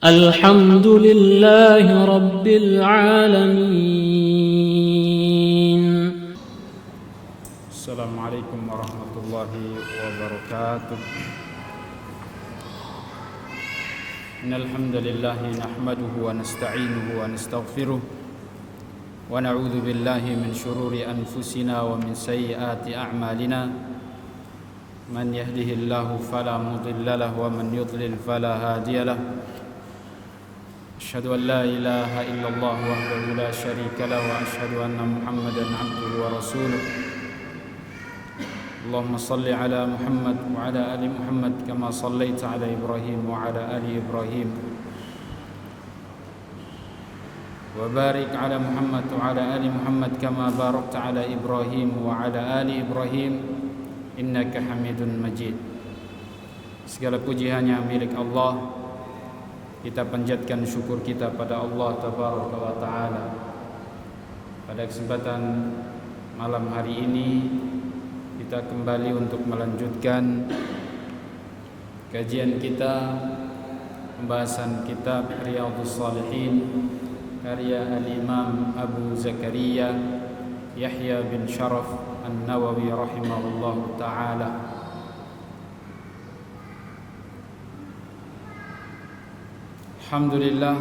الحمد لله رب العالمين. السلام عليكم ورحمة الله وبركاته. إن الحمد لله نحمده ونستعينه ونستغفره ونعوذ بالله من شرور أنفسنا ومن سيئات أعمالنا. من يهده الله فلا مضل له ومن يضلل فلا هادي له. أشهد أن لا إله إلا الله وحده لا شريك له وأشهد أن محمدا عبده ورسوله. اللهم صل على محمد وعلى آل محمد كما صليت على إبراهيم وعلى آل إبراهيم وبارك على محمد وعلى آل محمد كما باركت على إبراهيم وعلى آل إبراهيم إنك حميد مجيد. Segala puji hanya milik Allah. Kita panjatkan syukur kita pada Allah Tabaraka wa Ta'ala. Pada kesempatan malam hari ini kita kembali untuk melanjutkan kajian kita, pembahasan kitab Riyadhus Shalihin karya Al-Imam Abu Zakaria Yahya bin Sharaf An-Nawawi rahimahullahu ta'ala. Alhamdulillah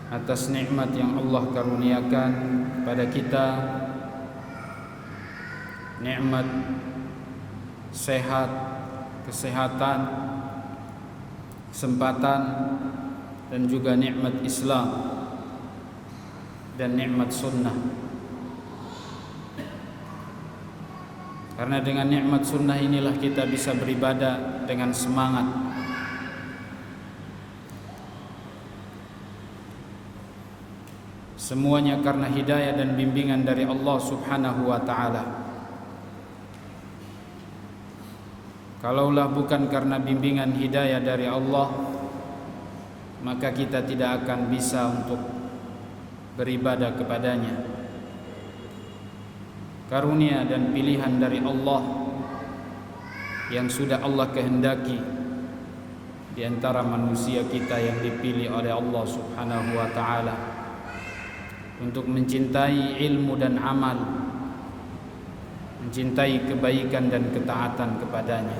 atas nikmat yang Allah karuniakan pada kita, nikmat sehat, kesehatan, kesempatan, dan juga nikmat Islam dan nikmat sunnah. Karena dengan nikmat sunnah inilah kita bisa beribadah dengan semangat. Semuanya karena hidayah dan bimbingan dari Allah Subhanahu wa Ta'ala. Kalaulah bukan karena bimbingan hidayah dari Allah, maka kita tidak akan bisa untuk beribadah kepadanya. Karunia dan pilihan dari Allah yang sudah Allah kehendaki di antara manusia kita yang dipilih oleh Allah Subhanahu wa Ta'ala untuk mencintai ilmu dan amal, mencintai kebaikan dan ketaatan kepadanya.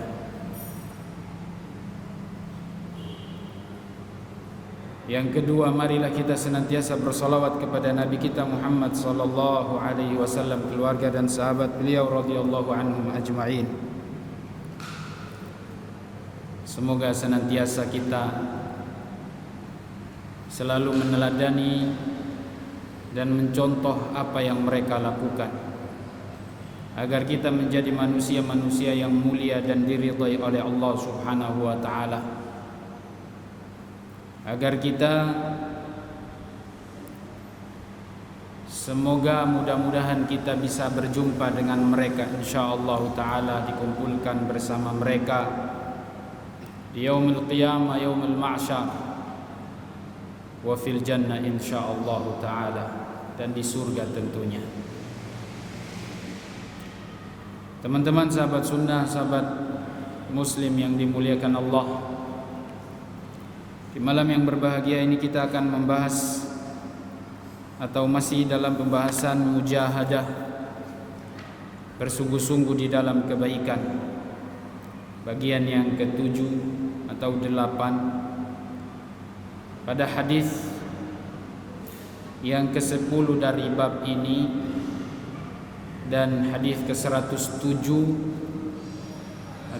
Yang kedua, marilah kita senantiasa bersalawat kepada Nabi kita Muhammad sallallahu alaihi wasallam, keluarga dan sahabat beliau radhiyallahu anhum ajma'in. Semoga senantiasa kita selalu meneladani dan mencontoh apa yang mereka lakukan, agar kita menjadi manusia-manusia yang mulia dan diridhai oleh Allah Subhanahu wa Ta'ala, agar kita semoga mudah-mudahan kita bisa berjumpa dengan mereka, insyaallah Ta'ala dikumpulkan bersama mereka di yaumil qiyamah, yaumil mahsyar, wa fil jannah insyaallah ta'ala, dan di surga tentunya. Teman-teman sahabat sunnah, sahabat muslim yang dimuliakan Allah, di malam yang berbahagia ini kita akan membahas atau masih dalam pembahasan mujahadah, bersungguh-sungguh di dalam kebaikan, bagian yang ke-7 atau 8. Pada hadis yang ke-10 dari bab ini dan hadis ke-107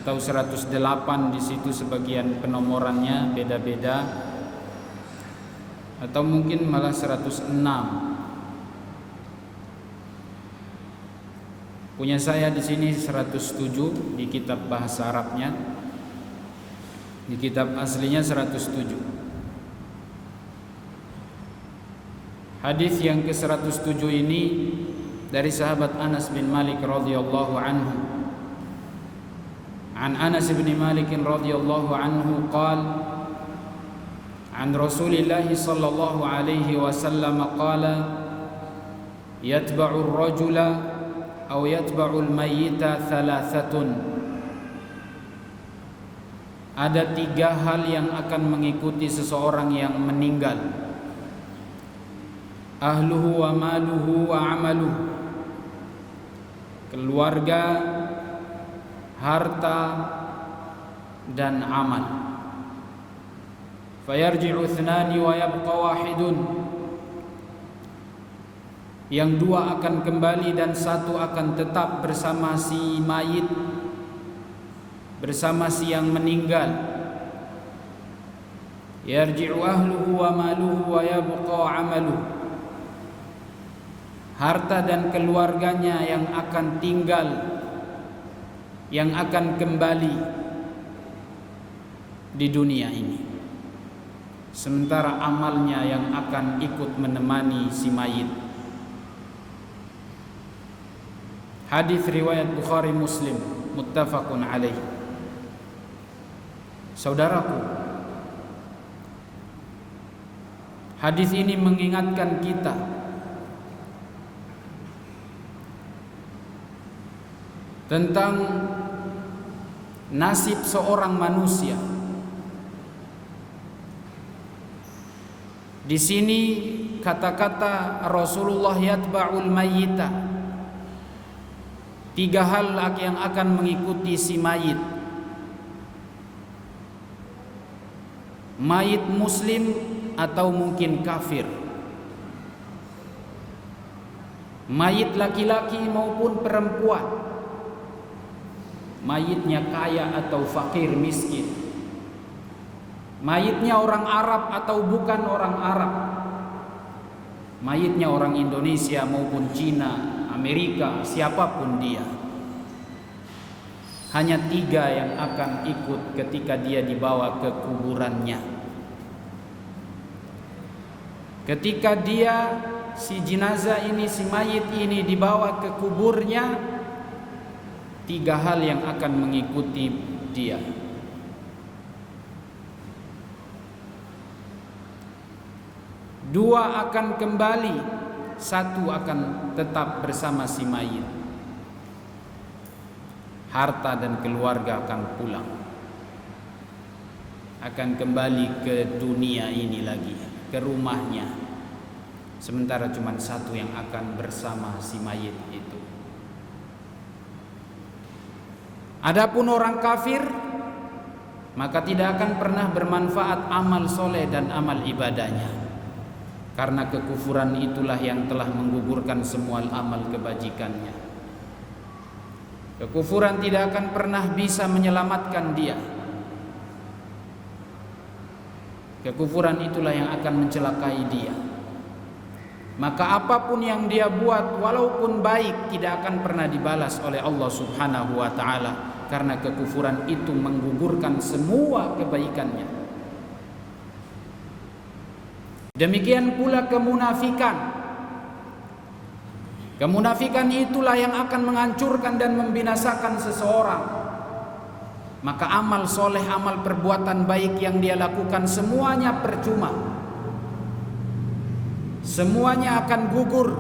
atau 108, di situ sebagian penomorannya beda-beda, atau mungkin malah 106. Punya saya di sini 107 di kitab bahasa Arabnya, di kitab aslinya 107. Hadis yang ke-107 ini dari sahabat Anas bin Malik radhiyallahu anhu. An Anas bin Malik radhiyallahu anhu qala an Rasulillah sallallahu alaihi wasallam qala yatba'u ar-rajula aw yatba'u al-mayyita thalathatun ada 3 hal yang akan mengikuti seseorang yang meninggal. Ahluhu wa maluhu wa amaluhu. Keluarga, harta, dan amal. Fayarji'u ithnani wa yabqa wahidun. Yang 2 akan kembali dan 1 akan tetap bersama si mayit, bersama si yang meninggal. Yarji'u ahluhu wa maluhu wa yabqa amaluhu. Harta dan keluarganya yang akan tinggal, yang akan kembali di dunia ini, sementara amalnya yang akan ikut menemani si mayit. Hadis riwayat Bukhari Muslim, muttafaqun alaih. Saudaraku, hadis ini mengingatkan kita tentang nasib seorang manusia. Di sini kata-kata Rasulullah yatba'ul mayyita, 3 hal yang akan mengikuti si mayit. Mayit muslim atau mungkin kafir, mayit laki-laki maupun perempuan, mayitnya kaya atau fakir miskin, mayitnya orang Arab atau bukan orang Arab, mayitnya orang Indonesia maupun Cina, Amerika, siapapun dia. Hanya 3 yang akan ikut ketika dia dibawa ke kuburannya. Ketika dia, si jenazah ini, si mayit ini dibawa ke kuburnya, 3 hal yang akan mengikuti dia. 2 akan kembali, 1 akan tetap bersama si mayit. Harta dan keluarga akan pulang, akan kembali ke dunia ini lagi, ke rumahnya. Sementara cuma 1 yang akan bersama si mayit itu. Adapun orang kafir, maka tidak akan pernah bermanfaat amal soleh dan amal ibadahnya, karena kekufuran itulah yang telah menggugurkan semua amal kebajikannya. Kekufuran tidak akan pernah bisa menyelamatkan dia. Kekufuran itulah yang akan mencelakai dia. Maka apapun yang dia buat, walaupun baik, tidak akan pernah dibalas oleh Allah Subhanahu wa ta'ala, karena kekufuran itu menggugurkan semua kebaikannya. Demikian pula kemunafikan. Kemunafikan itulah yang akan menghancurkan dan membinasakan seseorang. Maka amal soleh, amal perbuatan baik yang dia lakukan, semuanya percuma. Semuanya akan gugur.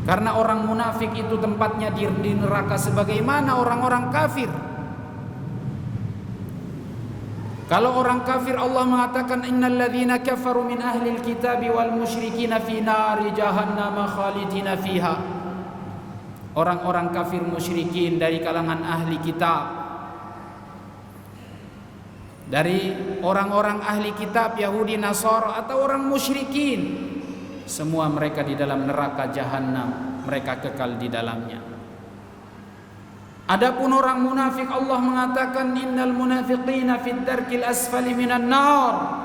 Karena orang munafik itu tempatnya di neraka sebagaimana orang-orang kafir. Kalau orang kafir, Allah mengatakan innal ladzina kafaru min ahlil kitabi wal musyrikina fi nari jahannam khalidina fiha. Orang-orang kafir musyrikin dari kalangan ahli kitab, dari orang-orang ahli kitab Yahudi, Nasara, atau orang musyrikin, semua mereka di dalam neraka jahanam, mereka kekal di dalamnya. Adapun orang munafik, Allah mengatakan innal munafiqina fid darkil asfali minan nar.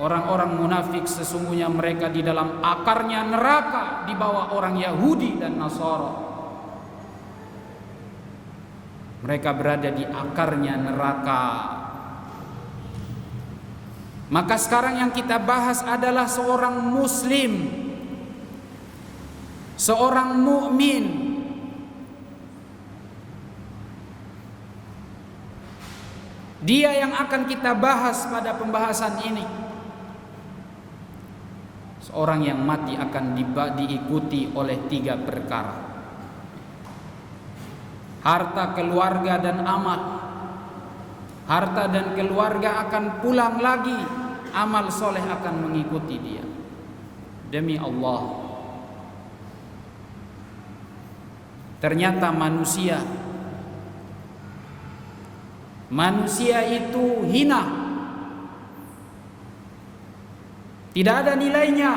Orang-orang munafik sesungguhnya mereka di dalam akarnya neraka, di bawah orang Yahudi dan Nasara. Mereka berada di akarnya neraka. Maka sekarang yang kita bahas adalah seorang muslim, seorang mukmin. Dia yang akan kita bahas pada pembahasan ini. Seorang yang mati akan diikuti oleh 3 perkara. harta, keluarga dan amal. Harta dan keluarga akan pulang lagi, amal soleh akan mengikuti dia. Demi Allah, ternyata manusia itu hina, tidak ada nilainya.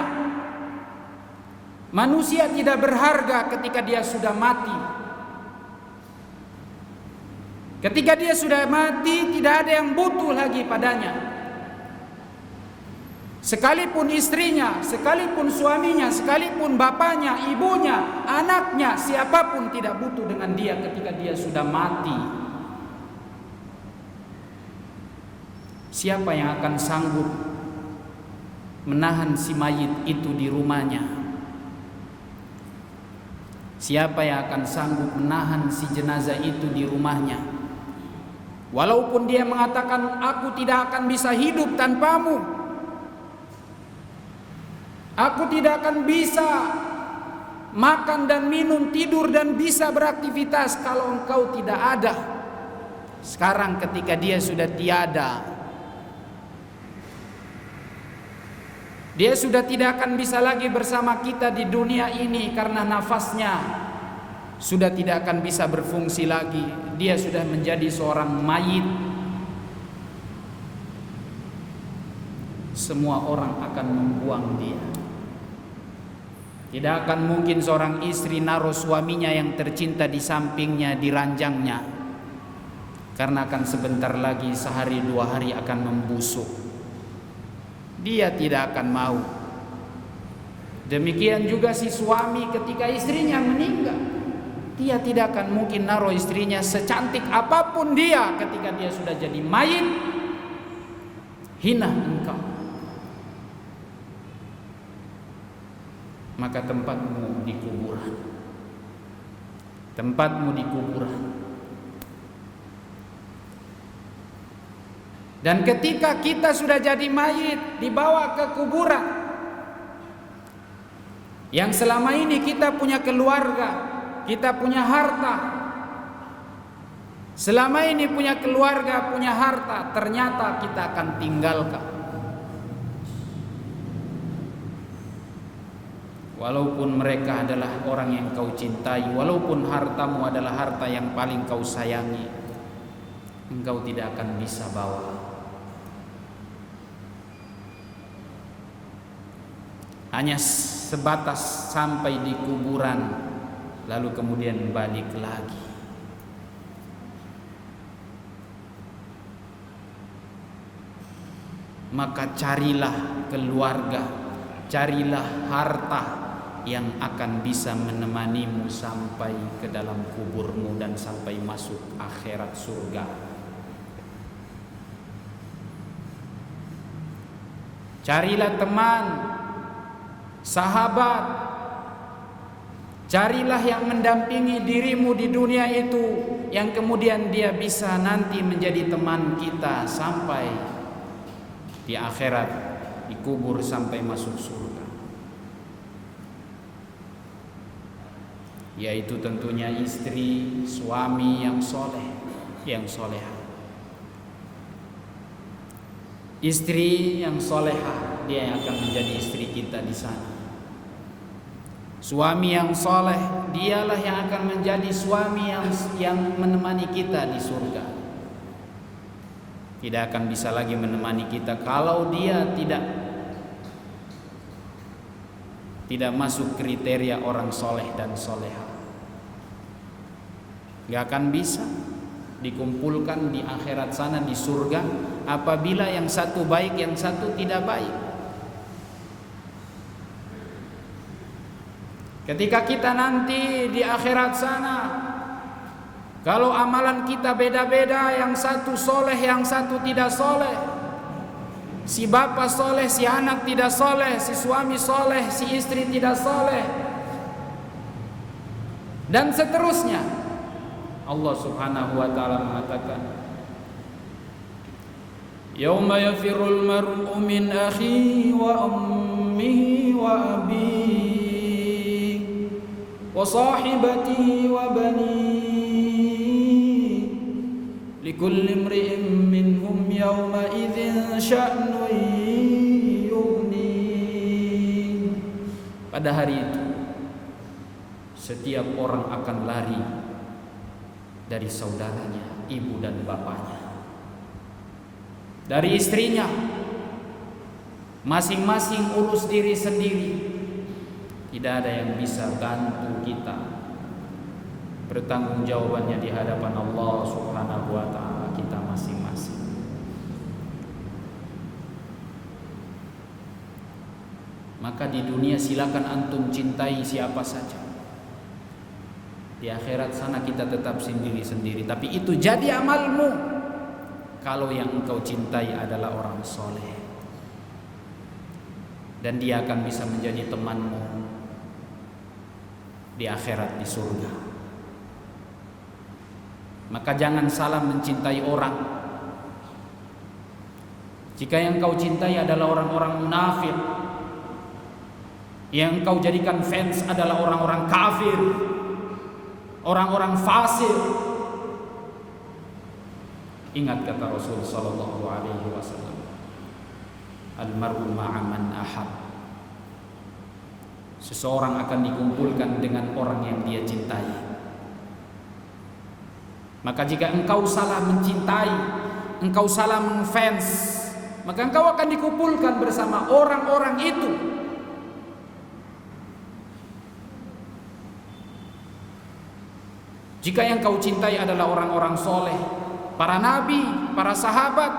Manusia tidak berharga ketika dia sudah mati. Ketika dia sudah mati, tidak ada yang butuh lagi padanya. Sekalipun istrinya, sekalipun suaminya, sekalipun bapaknya, ibunya, anaknya, siapapun tidak butuh dengan dia ketika dia sudah mati. Siapa yang akan sanggup menahan si mayit itu di rumahnya? Siapa yang akan sanggup menahan si jenazah itu di rumahnya? Walaupun dia mengatakan, aku tidak akan bisa hidup tanpamu, aku tidak akan bisa makan dan minum, tidur dan bisa beraktivitas kalau engkau tidak ada. Sekarang ketika dia sudah tiada, dia sudah tidak akan bisa lagi bersama kita di dunia ini karena nafasnya sudah tidak akan bisa berfungsi lagi. Dia sudah menjadi seorang mayit. Semua orang akan membuang dia. Tidak akan mungkin seorang istri naruh suaminya yang tercinta di sampingnya, di ranjangnya, karena akan sebentar lagi, sehari dua hari akan membusuk. Dia tidak akan mau. Demikian juga si suami ketika istrinya meninggal, dia tidak akan mungkin naruh istrinya secantik apapun dia ketika dia sudah jadi mayit. Hina engkau, maka tempatmu di kuburan. Tempatmu di kuburan. Dan ketika kita sudah jadi mayit, dibawa ke kuburan, yang selama ini kita punya keluarga, kita punya harta, selama ini punya keluarga, punya harta, ternyata kita akan tinggalkan. Walaupun mereka adalah orang yang kau cintai, walaupun hartamu adalah harta yang paling kau sayangi, engkau tidak akan bisa bawa. Hanya sebatas sampai di kuburan, lalu kemudian balik lagi. Maka carilah keluarga, carilah harta yang akan bisa menemanimu sampai ke dalam kuburmu dan sampai masuk akhirat surga. Carilah teman, sahabat, carilah yang mendampingi dirimu di dunia itu, yang kemudian dia bisa nanti menjadi teman kita sampai di akhirat, dikubur sampai masuk surga. Yaitu tentunya istri, suami yang soleh, yang soleha. Istri yang soleha, dia yang akan menjadi istri kita di sana. Suami yang soleh, dialah yang akan menjadi suami yang menemani kita di surga. Tidak akan bisa lagi menemani kita kalau dia tidak masuk kriteria orang soleh dan soleha. Gak akan bisa dikumpulkan di akhirat sana, di surga, apabila yang satu baik, yang satu tidak baik. Ketika kita nanti di akhirat sana, kalau amalan kita beda-beda, yang satu soleh, yang satu tidak soleh, si bapak soleh, si anak tidak soleh, si suami soleh, si istri tidak soleh, dan seterusnya. Allah subhanahu wa ta'ala mengatakan, Yauma yafirul mar'u min akhihi wa ummihi wa abihi wa sahibatihi wa banihi likulli imri'in minhum yawma idzin sya'nun yughni. Pada hari itu setiap orang akan lari dari saudaranya, ibu dan bapaknya, dari istrinya, masing-masing urus diri sendiri. Tidak ada yang bisa bantu kita. Pertanggungjawabannya di hadapan Allah Subhanahu wa taala kita masing-masing. Maka di dunia silakan antum cintai siapa saja. Di akhirat sana kita tetap sendiri-sendiri. Tapi itu jadi amalmu kalau yang engkau cintai adalah orang soleh, dan dia akan bisa menjadi temanmu di akhirat di surga. Maka jangan salah mencintai orang. Jika yang kau cintai adalah orang-orang munafik, yang kau jadikan fans adalah orang-orang kafir, orang-orang fasik, ingat kata Rasul sallallahu alaihi wasallam, al-mar'u ma'a man ahab. Seseorang akan dikumpulkan dengan orang yang dia cintai. Maka jika engkau salah mencintai, engkau salah mengfans, maka engkau akan dikumpulkan bersama orang-orang itu. Jika yang kau cintai adalah orang-orang soleh, para nabi, para sahabat,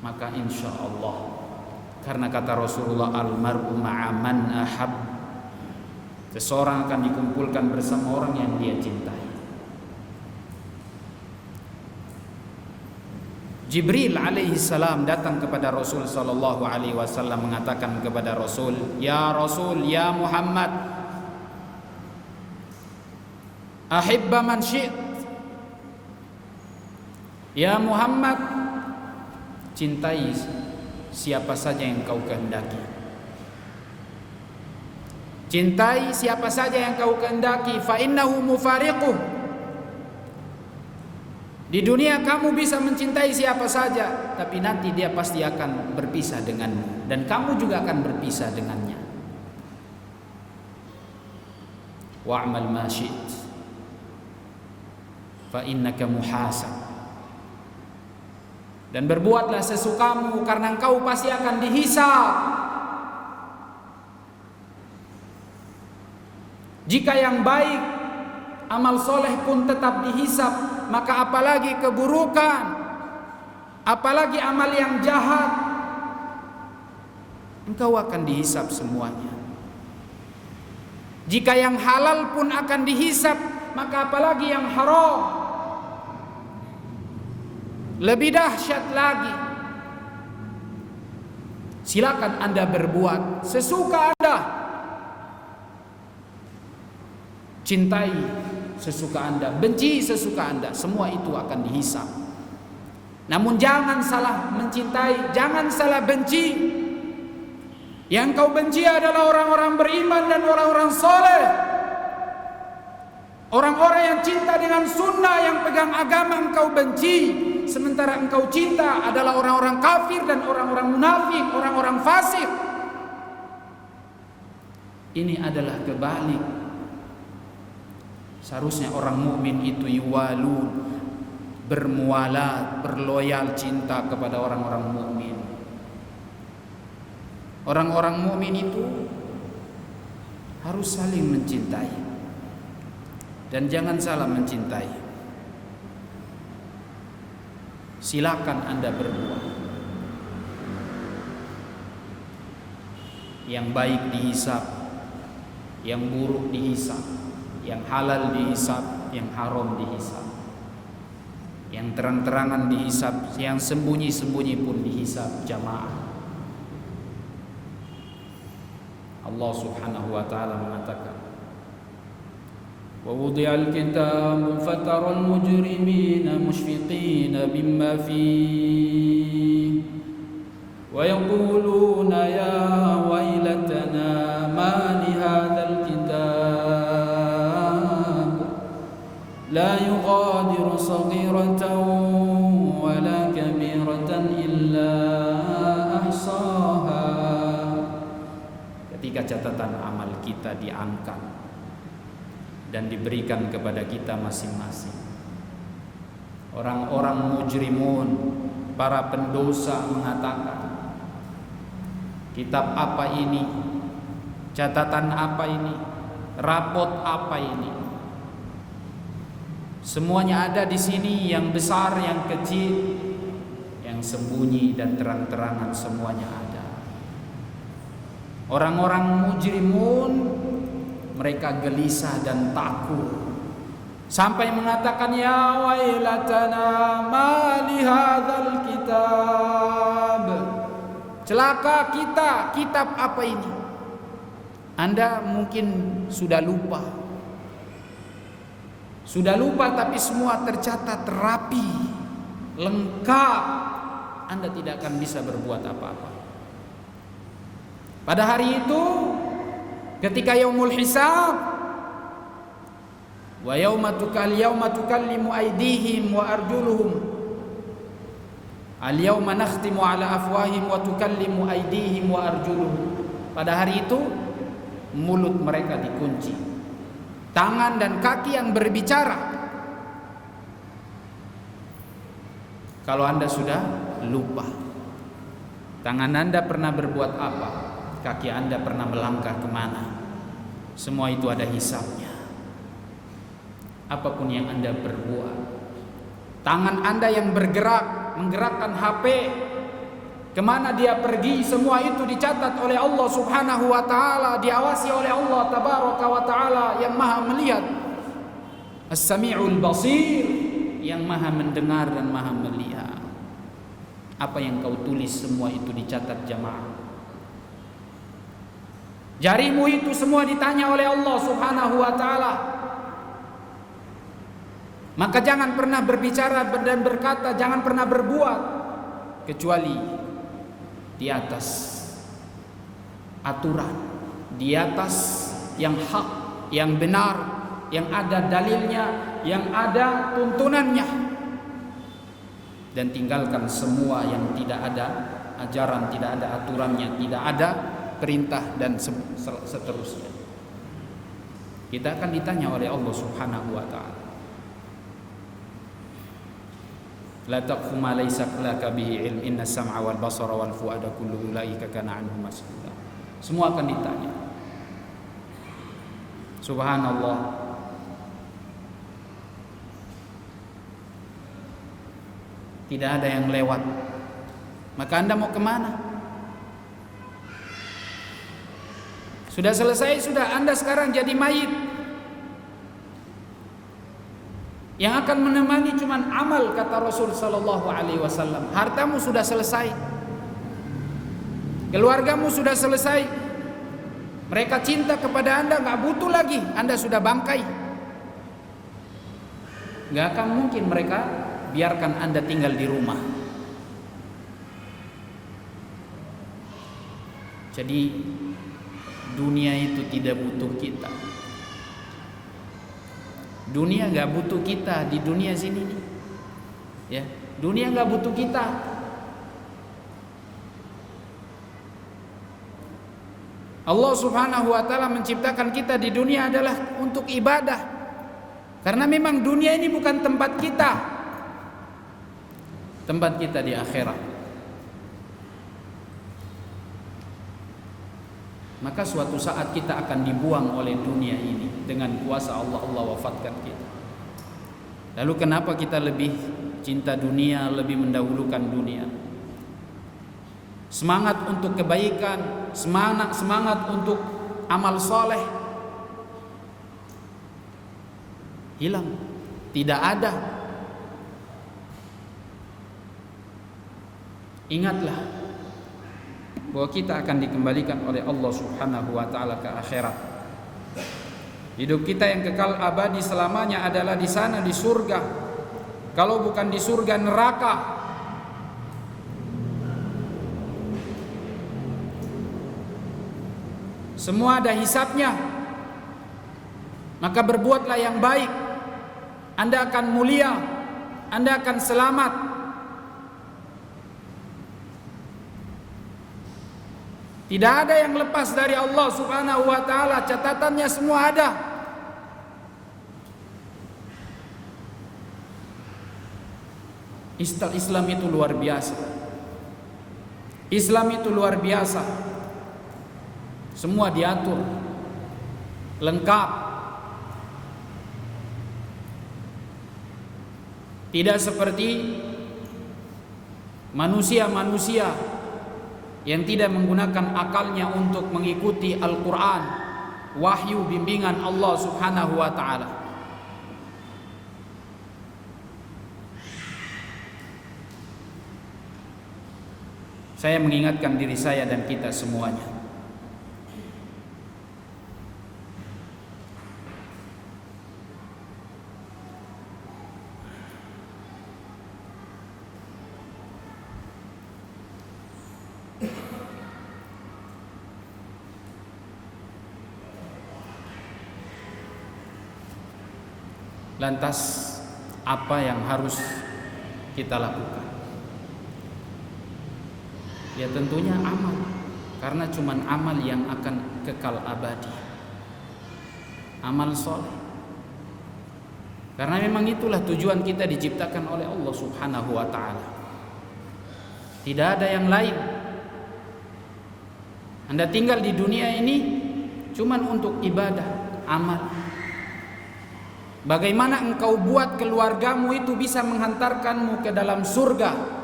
maka insya Allah, karena kata Rasulullah, al-mar'u ma'a man ahab, seseorang akan dikumpulkan bersama orang yang dia cintai. Jibril alaihi salam datang kepada Rasul sallallahu alaihi wasallam mengatakan kepada Rasul, ya Rasul, ya Muhammad, ahibba man syi'at. Ya Muhammad, cintai siapa saja yang kau kehendaki. Cintai siapa saja yang kau kehendaki, fa innahu mufariquh. Di dunia kamu bisa mencintai siapa saja, tapi nanti dia pasti akan berpisah denganmu, dan kamu juga akan berpisah dengannya. Wa'mal ma syi't fa innaka muhasab. Dan berbuatlah sesukamu karena engkau pasti akan dihisab. Jika yang baik, amal soleh pun tetap dihisab, maka apalagi keburukan, apalagi amal yang jahat, engkau akan dihisab semuanya. Jika yang halal pun akan dihisab, maka apalagi yang haram. Lebih dahsyat lagi. Silakan Anda berbuat sesuka Anda, cintai sesuka Anda, benci sesuka Anda, semua itu akan dihisab. Namun jangan salah mencintai, jangan salah benci. Yang kau benci adalah orang-orang beriman dan orang-orang soleh, orang-orang yang cinta dengan sunnah, yang pegang agama engkau benci. Sementara engkau cinta adalah orang-orang kafir dan orang-orang munafik, orang-orang fasik. Ini adalah kebalik. Seharusnya orang mukmin itu yuwalun, bermualat, berloyal, cinta kepada orang-orang mukmin. Orang-orang mukmin itu harus saling mencintai, dan jangan salah mencintai. Silakan Anda berbuat. Yang baik dihisab, yang buruk dihisab, yang halal dihisab, yang haram dihisab, yang terang-terangan dihisab, yang sembunyi-sembunyi pun dihisab jamaah. Allah Subhanahu wa taala mengatakan, ووضع الكتاب فترى المجرمين مشفقين مما فيه ويقولون يا ويلتنا ما لهذا الكتاب لا يغادر صغيرة صغيرة ولا كبيرة إلا أحصاها. Ketika catatan amal kita diangkat dan diberikan kepada kita masing-masing, orang-orang mujrimun, para pendosa mengatakan, kitab apa ini? Catatan apa ini? Rapot apa ini? Semuanya ada di sini, yang besar, yang kecil, yang sembunyi dan terang-terangan, semuanya ada. Orang-orang mujrimun mereka gelisah dan takut sampai mengatakan, ya wailatana ma li hadzal kitab. Celaka kita, kitab apa ini? Anda mungkin sudah lupa. Sudah lupa, tapi semua tercatat rapi, lengkap. Anda tidak akan bisa berbuat apa-apa. Pada hari itu, ketika yaumul hisab, wa yauma tukallimu aydihim wa arjuluhum, al yauma nakhtimu ala afwahihim wa tukallimu aydihim wa arjuluhum. Pada hari itu mulut mereka dikunci, tangan dan kaki yang berbicara. Kalau Anda sudah lupa, tangan Anda pernah berbuat apa, kaki Anda pernah melangkah kemana, semua itu ada hisabnya. Apapun yang Anda perbuat, tangan Anda yang bergerak, menggerakkan HP, kemana dia pergi, semua itu dicatat oleh Allah Subhanahu wa ta'ala, diawasi oleh Allah Tabaraka wa ta'ala yang maha melihat, As-Sami'ul Basir, yang maha mendengar dan maha melihat. Apa yang kau tulis semua itu dicatat jamaah. Jarimu itu semua ditanya oleh Allah Subhanahu wa ta'ala. Maka jangan pernah berbicara dan berkata, jangan pernah berbuat kecuali di atas aturan, di atas yang hak, yang benar, yang ada dalilnya, yang ada tuntunannya, dan tinggalkan semua yang tidak ada ajaran, tidak ada aturannya, tidak ada perintah dan seterusnya. Kita akan ditanya oleh Allah Subhanahu wa ta'ala. La taqfu ma laysa laka bihi ilm inna sam'a wal basara wal fuada kullu ulaika kana anhu mas'ula. Semua akan ditanya. Subhanallah. Tidak ada yang lewat. Maka Anda mau kemana? Sudah selesai, sudah. Anda sekarang jadi mayit. Yang akan menemani cuma amal, kata Rasul sallallahu alaihi wasallam. Hartamu sudah selesai. Keluargamu sudah selesai. Mereka cinta kepada Anda, enggak butuh lagi. Anda sudah bangkai. Enggak akan mungkin mereka biarkan Anda tinggal di rumah. Jadi dunia itu tidak butuh kita. Dunia nggak butuh kita di dunia sini nih, ya. Dunia nggak butuh kita. Allah Subhanahu wa ta'ala menciptakan kita di dunia adalah untuk ibadah. Karena memang dunia ini bukan tempat kita. Tempat kita di akhirat. Maka suatu saat kita akan dibuang oleh dunia ini. Dengan kuasa Allah, Allah wafatkan kita. Lalu kenapa kita lebih cinta dunia, lebih mendahulukan dunia? Semangat untuk kebaikan, semangat untuk amal soleh hilang, tidak ada. Ingatlah bahwa kita akan dikembalikan oleh Allah Subhanahu wa ta'ala ke akhirat. Hidup kita yang kekal abadi selamanya adalah di sana, di surga. Kalau bukan di surga, neraka. Semua ada hisabnya. Maka berbuatlah yang baik, Anda akan mulia. Anda akan selamat. Tidak ada yang lepas dari Allah Subhanahu wa taala, catatannya semua ada. Islam itu luar biasa. Islam itu luar biasa. Semua diatur, lengkap. Tidak seperti manusia-manusia yang tidak menggunakan akalnya untuk mengikuti Al-Quran, wahyu bimbingan Allah Subhanahu wa ta'ala. Saya mengingatkan diri saya dan kita semuanya, lantas apa yang harus kita lakukan? Ya tentunya amal, karena cuman amal yang akan kekal abadi. Amal soleh. Karena memang itulah tujuan kita diciptakan oleh Allah Subhanahu wa ta'ala. Tidak ada yang lain. Anda tinggal di dunia ini cuman untuk ibadah, amal. Bagaimana engkau buat keluargamu itu bisa menghantarkanmu ke dalam surga?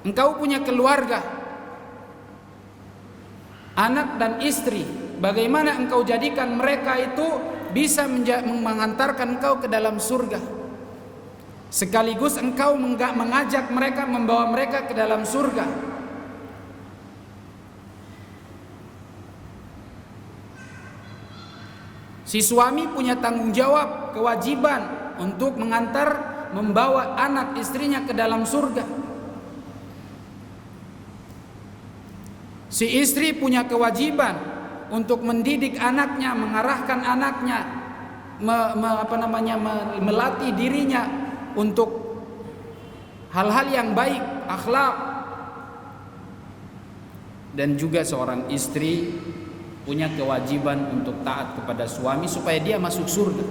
Engkau punya keluarga, anak dan istri. Bagaimana engkau jadikan mereka itu bisa menghantarkan engkau ke dalam surga? Sekaligus engkau mengajak mereka, membawa mereka ke dalam surga. Si suami punya tanggung jawab, kewajiban untuk membawa anak istrinya ke dalam surga. Si istri punya kewajiban untuk mendidik anaknya, mengarahkan anaknya, melatih dirinya untuk hal-hal yang baik, akhlak. Dan juga seorang istri punya kewajiban untuk taat kepada suami supaya dia masuk surga,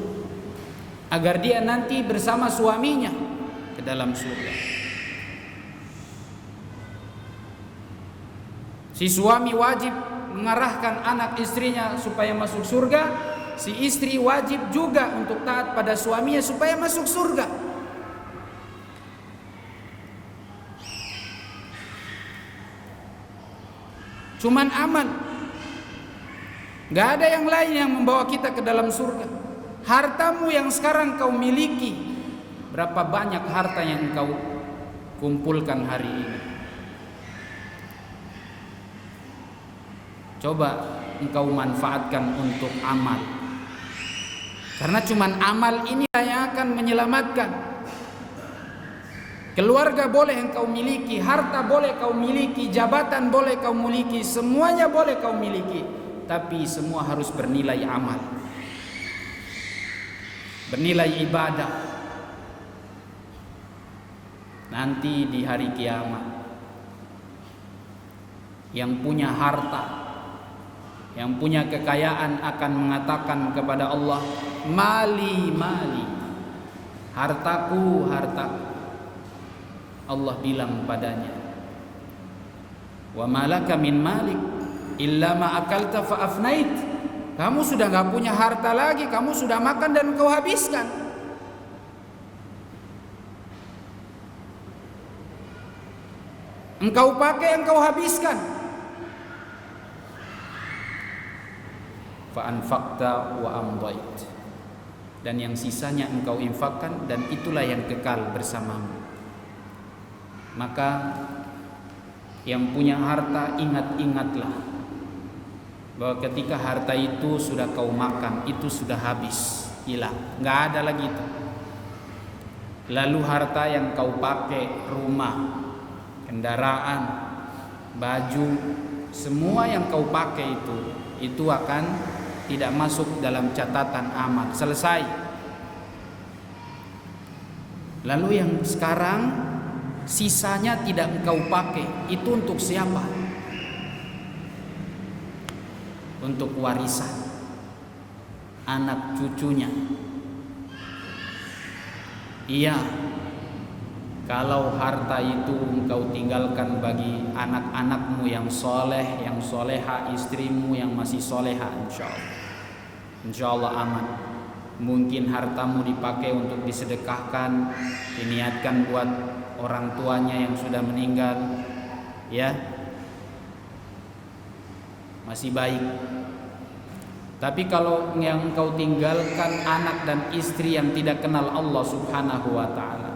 agar dia nanti bersama suaminya ke dalam surga. Si suami wajib mengarahkan anak istrinya supaya masuk surga, si istri wajib juga untuk taat pada suaminya supaya masuk surga. Cuman aman. Gak ada yang lain yang membawa kita ke dalam surga. Hartamu yang sekarang kau miliki, berapa banyak harta yang kau kumpulkan hari ini? Coba engkau manfaatkan untuk amal. Karena cuman amal inilah yang akan menyelamatkan. Keluarga boleh engkau miliki, harta boleh kau miliki, jabatan boleh kau miliki, semuanya boleh kau miliki. Tapi semua harus bernilai amal, bernilai ibadah. Nanti di hari kiamat, yang punya harta, yang punya kekayaan akan mengatakan kepada Allah, mali, mali, hartaku, hartaku. Allah bilang padanya, wa malaka min malik illa ma akalta fa afnait. Kamu sudah gak punya harta lagi, kamu sudah makan dan kau habiskan. Engkau pakai, engkau habiskan. Fa anfaqta wa amdait. Dan yang sisanya engkau infakkan, dan itulah yang kekal bersamamu. Maka yang punya harta, ingat-ingatlah bahwa ketika harta itu sudah kau makan, itu sudah habis, hilang, nggak ada lagi itu. Lalu harta yang kau pakai, rumah, kendaraan, baju, semua yang kau pakai itu akan tidak masuk dalam catatan amal. Selesai. Lalu yang sekarang sisanya tidak engkau pakai, itu untuk siapa? Untuk warisan anak cucunya. Iya, kalau harta itu engkau tinggalkan bagi anak-anakmu yang soleh, yang soleha, istrimu yang masih soleha, insya Allah aman. Mungkin hartamu dipakai untuk disedekahkan, diniatkan buat orang tuanya yang sudah meninggal, ya, masih baik. Tapi kalau yang engkau tinggalkan anak dan istri yang tidak kenal Allah Subhanahu wa ta'ala,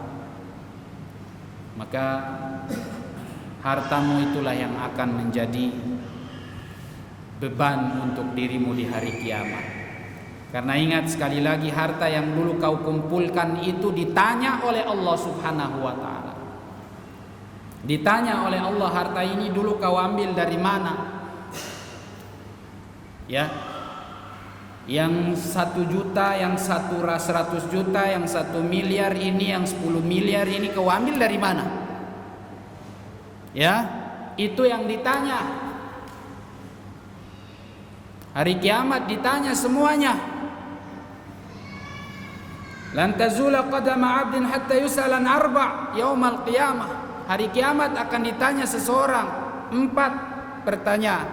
maka hartamu itulah yang akan menjadi beban untuk dirimu di hari kiamat. Karena ingat sekali lagi, harta yang dulu kau kumpulkan itu ditanya oleh Allah Subhanahu wa ta'ala. Ditanya oleh Allah, harta ini dulu kau ambil dari mana? Ya, yang 1 juta, yang 100 juta, yang 1 miliar ini, yang 10 miliar ini kau ambil dari mana? Ya, itu yang ditanya. Hari kiamat ditanya semuanya. Lan tazula qadama 'abdin hatta yus'ala an 4 yaumal qiyamah. Hari kiamat akan ditanya seseorang 4 pertanyaan.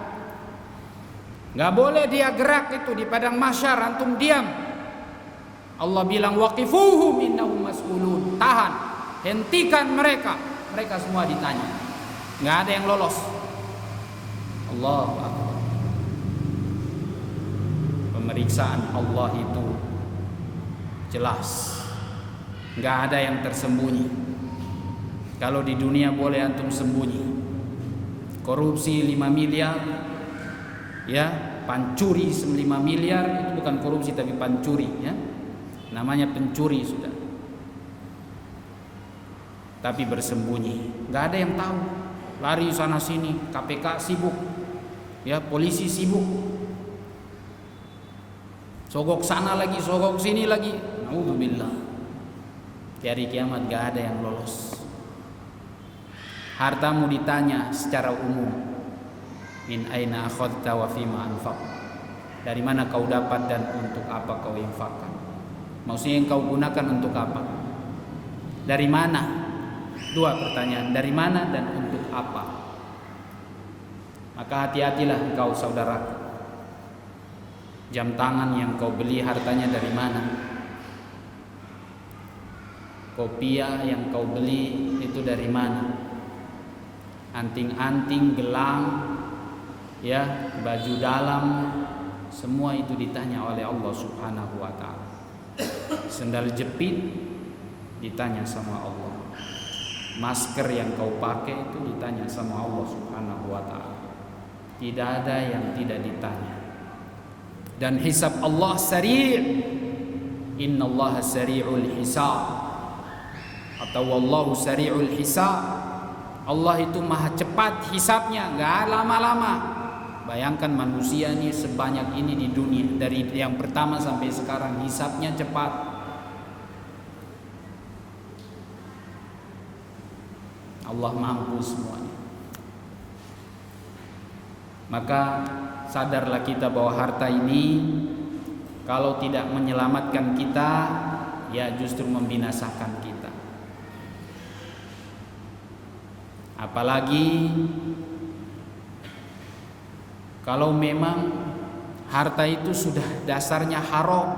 Enggak boleh dia gerak itu di padang mahsyar, antum diam. Allah bilang waqifuhum innahum mas'ulun. Tahan, hentikan mereka. Mereka semua ditanya. Enggak ada yang lolos. Allahu akbar. Pemeriksaan Allah itu jelas, nggak ada yang tersembunyi. Kalau di dunia boleh antum sembunyi, korupsi 5 miliar, ya, pancuri 5 miliar, itu bukan korupsi tapi pancuri, ya, namanya pencuri sudah. Tapi bersembunyi, nggak ada yang tahu, lari sana sini, KPK sibuk, ya, polisi sibuk, sogok sana lagi, sogok sini lagi. Alhamdulillah, di hari kiamat gak ada yang lolos. Hartamu ditanya secara umum, min aina akhadta wa fima anfaq. Dari mana kau dapat dan untuk apa kau infakkan? Maksudnya yang kau gunakan untuk apa? Dari mana? 2 pertanyaan, dari mana dan untuk apa? Maka hati-hatilah engkau saudaraku. Jam tangan yang kau beli hartanya dari mana? Kopiah yang kau beli itu dari mana? Anting-anting, gelang, ya, baju dalam, semua itu ditanya oleh Allah Subhanahu wa ta'ala. Sendal jepit ditanya sama Allah. Masker yang kau pakai itu ditanya sama Allah Subhanahu wa ta'ala. Tidak ada yang tidak ditanya. Dan hisab Allah sari'. Innallaha sari'ul hisab. Atau wallahu sari'ul hisab. Allah itu maha cepat hisabnya, enggak lama-lama. Bayangkan manusia ini sebanyak ini di dunia, dari yang pertama sampai sekarang, hisabnya cepat. Allah mampu semuanya. Maka sadarlah kita bahwa harta ini kalau tidak menyelamatkan kita, ya justru membinasakan kita. Apalagi kalau memang harta itu sudah dasarnya haram,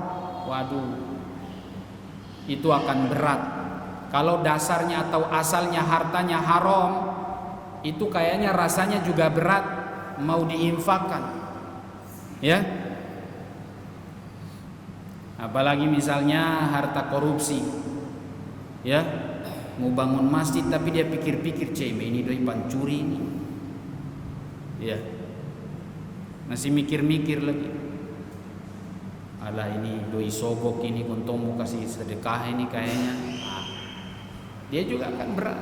waduh, itu akan berat. Kalau dasarnya atau asalnya hartanya haram, itu kayaknya rasanya juga berat mau diinfakkan, ya. Apalagi misalnya harta korupsi, ya, mau bangun masjid tapi dia pikir-pikir, ini doi pancuri ini, ya, masih mikir-mikir lagi. Alah, ini doi sogok ini, untung mau kasih sedekah ini kayaknya. Dia juga akan berat.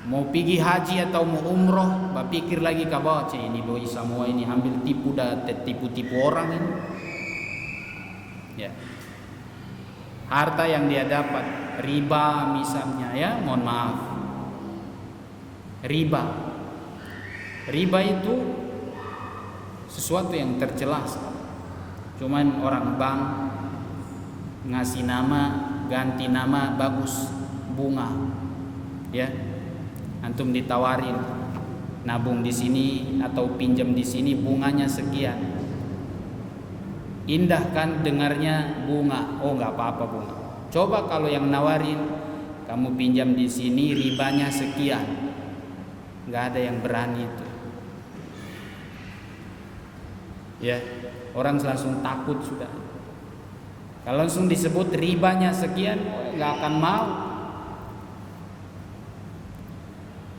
Mau pergi haji atau mau umroh, pikir lagi ke bawah, ini doi semua ini ambil tipu orang ini. Ya. harta yang dia dapat, riba misalnya ya, mohon maaf. Riba itu sesuatu yang tercela. Cuman orang bank ngasih nama, ganti nama bagus, bunga. Ya. Antum ditawarin nabung di sini atau pinjam di sini, bunganya sekian. Indah kan dengarnya bunga. Oh, nggak apa-apa bunga. Coba kalau yang nawarin kamu pinjam di sini ribanya sekian. Nggak ada yang berani itu. Ya, orang langsung takut sudah. Kalau langsung disebut ribanya sekian, nggak akan mau.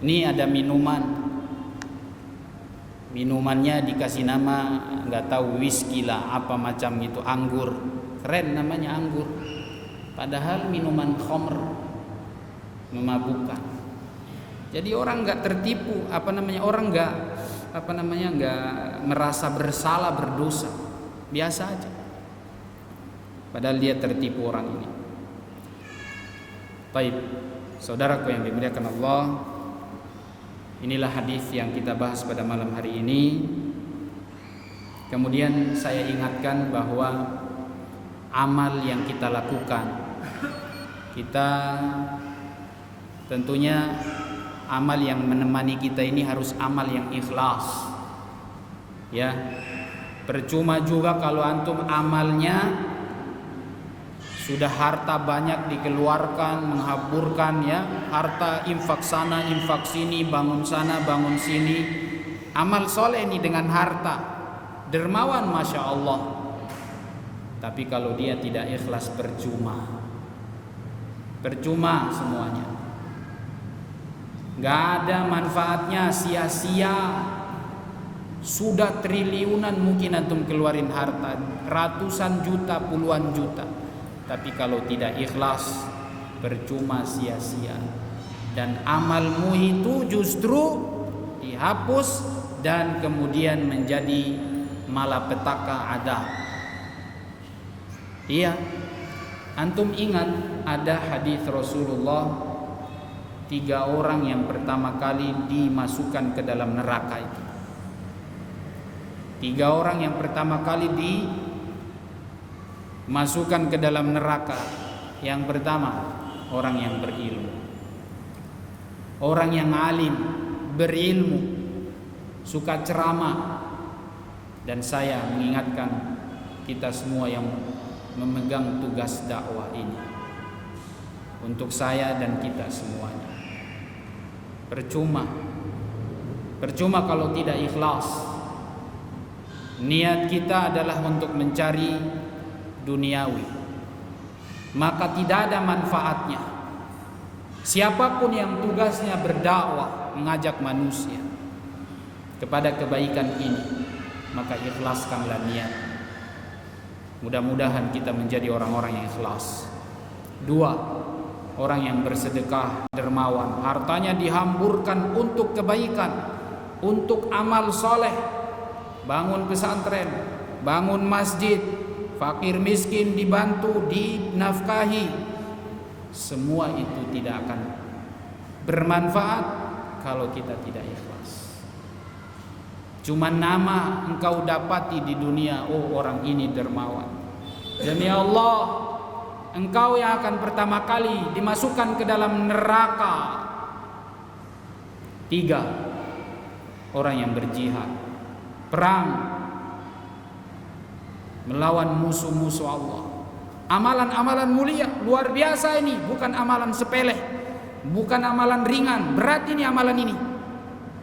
Ini ada minumannya dikasih nama nggak tahu whisky lah apa macam itu, anggur, keren namanya anggur, padahal minuman khamr, memabukkan. Jadi orang nggak tertipu, orang nggak merasa bersalah, berdosa, biasa aja, padahal dia tertipu orang ini. Baik, saudaraku yang dimuliakan Allah, inilah hadis yang kita bahas pada malam hari ini. Kemudian saya ingatkan bahwa amal yang kita lakukan, kita tentunya amal yang menemani kita ini harus amal yang ikhlas. Ya, percuma juga kalau antum amalnya sudah harta banyak dikeluarkan, menghaburkan ya, harta infak sana, infak sini, bangun sana, bangun sini. Amal soleh ini dengan harta, dermawan masya Allah. Tapi kalau dia tidak ikhlas, percuma semuanya. Gak ada manfaatnya, sia-sia. Sudah triliunan mungkin antum keluarin harta, ratusan juta, puluhan juta. Tapi kalau tidak ikhlas, percuma, sia-sia. Dan amalmu itu justru dihapus dan kemudian menjadi malapetaka adab. Iya, antum ingat ada hadis Rasulullah, 3 orang yang pertama kali dimasukkan ke dalam neraka itu. 3 orang yang pertama kali masukkan ke dalam neraka. Yang pertama, orang yang berilmu, orang yang alim, berilmu, suka ceramah. Dan saya mengingatkan kita semua yang memegang tugas dakwah ini, untuk saya dan kita semuanya, percuma kalau tidak ikhlas. Niat kita adalah untuk mencari duniawi, maka tidak ada manfaatnya. Siapapun yang tugasnya berdakwah, mengajak manusia kepada kebaikan ini, maka ikhlaskanlah niat. Mudah-mudahan kita menjadi orang-orang yang ikhlas. 2, orang yang bersedekah, dermawan, hartanya dihamburkan untuk kebaikan, untuk amal soleh. Bangun pesantren, bangun masjid, fakir miskin dibantu, dinafkahi. Semua itu tidak akan bermanfaat kalau kita tidak ikhlas. Cuma nama engkau dapati di dunia, oh orang ini dermawan. Demi Allah, engkau yang akan pertama kali dimasukkan ke dalam neraka. 3, orang yang berjihad, perang, melawan musuh-musuh Allah. Amalan-amalan mulia, luar biasa ini, bukan amalan sepele, bukan amalan ringan, berat ini amalan ini.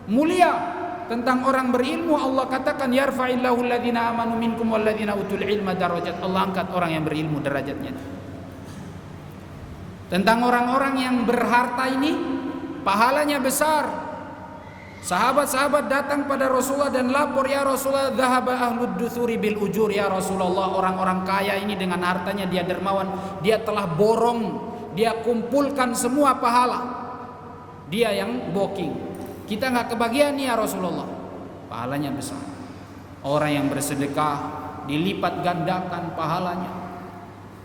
Mulia. Tentang orang berilmu, Allah katakan yarfa'illahu alladhina amanu minkum walladhina utul ilma darajat. Allah angkat orang yang berilmu derajatnya. Tentang orang-orang yang berharta ini, pahalanya besar. Sahabat-sahabat datang pada Rasulullah dan lapor, ya Rasulullah, dhahaba ahlud duthuri bil ujur. Ya Rasulullah, orang-orang kaya ini dengan hartanya, dia dermawan, dia telah borong, dia kumpulkan semua pahala, dia yang booking. Kita nggak kebagian nih ya Rasulullah. Pahalanya besar. Orang yang bersedekah dilipat gandakan pahalanya.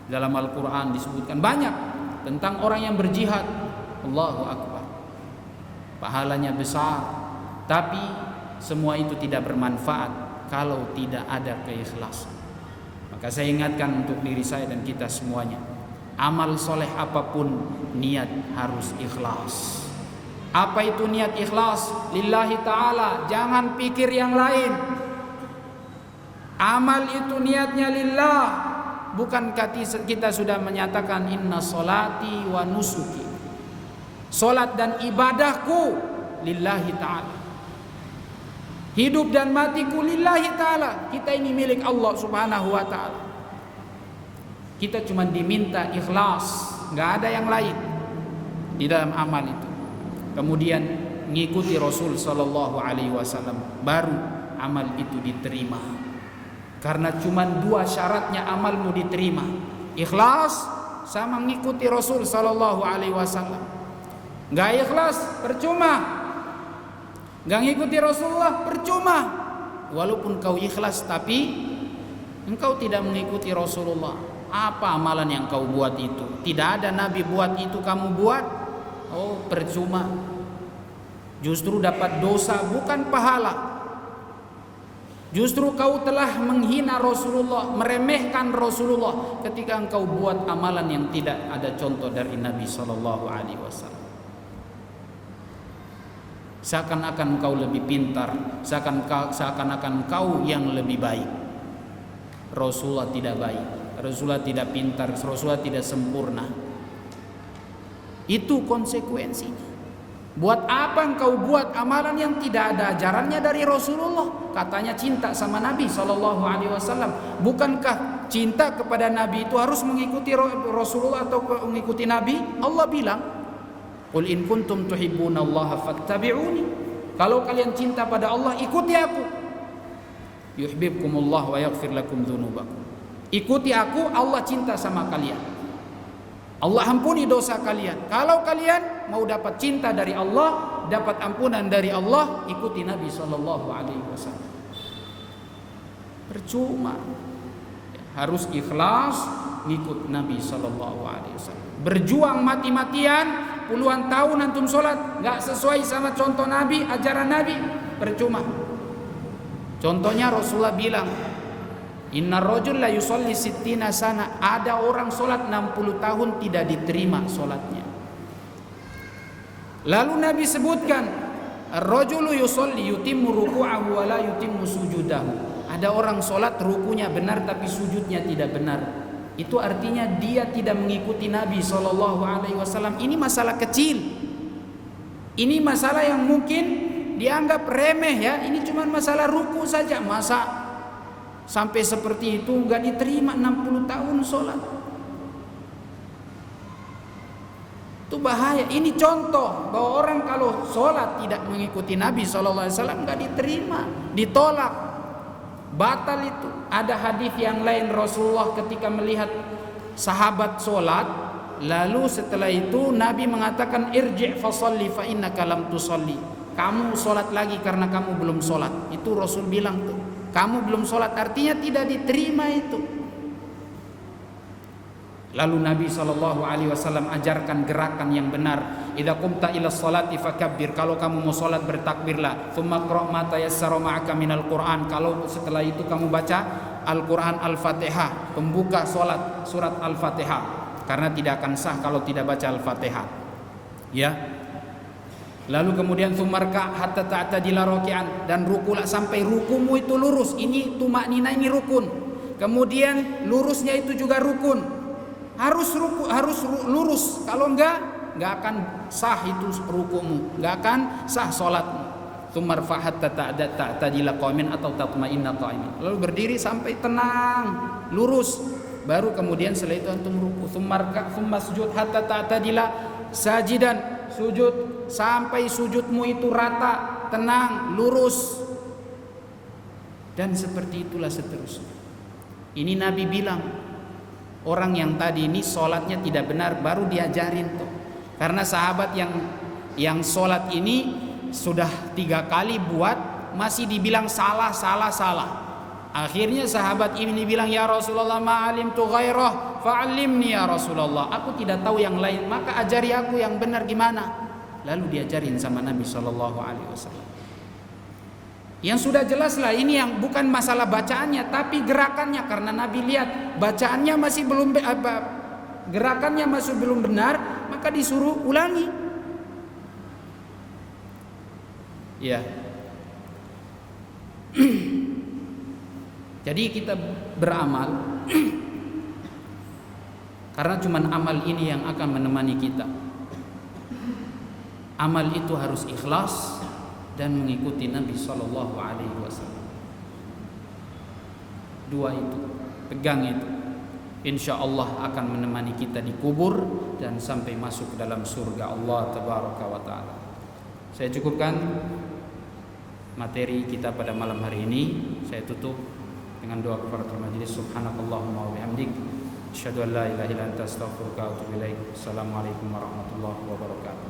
Dalam Al-Quran disebutkan banyak tentang orang yang berjihad. Allahu Akbar, pahalanya besar. Tapi semua itu tidak bermanfaat kalau tidak ada keikhlasan. Maka saya ingatkan untuk diri saya dan kita semuanya, amal soleh apapun niat harus ikhlas. Apa itu niat ikhlas? Lillahi ta'ala, jangan pikir yang lain. Amal itu niatnya lillah. Bukankah kita sudah menyatakan inna solati wa nusuki, solat dan ibadahku lillahi ta'ala, hidup dan matiku lillahi ta'ala. Kita ini milik Allah subhanahu wa ta'ala. Kita cuma diminta ikhlas, gak ada yang lain di dalam amal itu. Kemudian mengikuti Rasul sallallahu alaihi wasallam, baru amal itu diterima. Karena cuma dua syaratnya amalmu diterima, ikhlas sama mengikuti Rasul sallallahu alaihi wasallam. Gak ikhlas percuma, gak ngikuti Rasulullah percuma. Walaupun kau ikhlas tapi engkau tidak mengikuti Rasulullah, apa amalan yang kau buat itu? Tidak ada Nabi buat itu, kamu buat, oh percuma. Justru dapat dosa bukan pahala. Justru kau telah menghina Rasulullah, meremehkan Rasulullah ketika engkau buat amalan yang tidak ada contoh dari Nabi sallallahu alaihi wasallam. Seakan-akan engkau lebih pintar, seakan-akan engkau yang lebih baik. Rasulullah tidak baik, Rasulullah tidak pintar, Rasulullah tidak sempurna. Itu konsekuensinya. Buat apa engkau buat amalan yang tidak ada ajarannya dari Rasulullah? Katanya cinta sama Nabi sallallahu alaihi wasallam. Bukankah cinta kepada Nabi itu harus mengikuti Rasulullah atau mengikuti Nabi? Allah bilang, "Qul in kuntum tuhibbunallaha fattabi'uni." Kalau kalian cinta pada Allah, ikuti aku. Yuhibbukumullah wa yaghfir lakum dzunubakum. Ikuti aku, Allah cinta sama kalian. Allah ampuni dosa kalian. Kalau kalian mau dapat cinta dari Allah, dapat ampunan dari Allah, ikuti Nabi sallallahu alaihi wasallam. Percuma. Harus ikhlas ngikut Nabi sallallahu alaihi wasallam. Berjuang mati-matian puluhan tahun antum sholat enggak sesuai sama contoh Nabi, ajaran Nabi, percuma. Contohnya Rasulullah bilang, inna rajul la yusalli sittina sana. Ada orang solat 60 tahun tidak diterima solatnya. Lalu Nabi sebutkan, ar-rajulu yusalli yutimmu ruku'ahu wa la yutimmu sujudahu. Ada orang solat rukunya benar tapi sujudnya tidak benar. Itu artinya dia tidak mengikuti Nabi sallallahu alaihi wasallam. Ini masalah kecil. Ini masalah yang mungkin dianggap remeh ya. Ini cuma masalah ruku saja. Masa sampai seperti itu enggak diterima 60 tahun sholat? Itu bahaya. Ini contoh bahwa orang kalau sholat tidak mengikuti Nabi SAW enggak diterima, ditolak, batal itu. Ada hadis yang lain Rasulullah ketika melihat sahabat sholat, lalu setelah itu Nabi mengatakan irji' fasalli fa innaka lam tusalli. Kamu sholat lagi karena kamu belum sholat. Itu Rasul bilang tuh, kamu belum sholat, artinya tidak diterima itu. Lalu Nabi SAW ajarkan gerakan yang benar. Idza qumta ila sholati fakabbir. Kalau kamu mau sholat bertakbirlah. Tsumma qra' ma tayassara ma'aka minal Qur'an. Kalau setelah itu kamu baca Al-Quran Al-Fatihah, pembuka sholat surat Al-Fatihah, karena tidak akan sah kalau tidak baca Al-Fatihah. Ya. Lalu kemudian sumarka hatta ta'tadila raki'an, dan rukulah sampai rukumu itu lurus. Ini tumaknina, ini rukun. Kemudian lurusnya itu juga rukun. Harus lurus. Kalau enggak akan sah itu rukumu, enggak akan sah salatmu. Sumarfa hatta ta'tadila qa'imin atau tatma'inna qa'imin. Lalu berdiri sampai tenang, lurus. Baru kemudian setelah itu antum ruku. Sumarka summa sujud hatta ta'tadila sajidan, sujud sampai sujudmu itu rata, tenang, lurus. Dan seperti itulah seterusnya. Ini Nabi bilang, orang yang tadi ini sholatnya tidak benar, baru diajarin tuh. Karena sahabat yang sholat ini sudah 3 kali buat, masih dibilang salah. Akhirnya sahabat ini bilang, ya Rasulullah ma'alim tu ghairah fa'allimni ya Rasulullah, aku tidak tahu yang lain, maka ajari aku yang benar gimana. Lalu diajarin sama Nabi sallallahu alaihi wasallam. Yang sudah jelas lah, ini yang bukan masalah bacaannya tapi gerakannya, karena Nabi lihat bacaannya masih belum gerakannya masih belum benar, maka disuruh ulangi. Ya. Jadi kita beramal karena cuman amal ini yang akan menemani kita. Amal itu harus ikhlas dan mengikuti Nabi sallallahu alaihi wasallam. Dua itu, pegang itu. Insya Allah akan menemani kita di kubur dan sampai masuk ke dalam surga Allah tabaraka wa taala. Saya cukupkan materi kita pada malam hari ini. Saya tutup dengan doa kafaratul majlis. Subhanakallahumma wa bihamdik, asyhadu an la ilaha illa anta, astaghfiruka wa atubu ilaik. Assalamualaikum warahmatullahi wabarakatuh.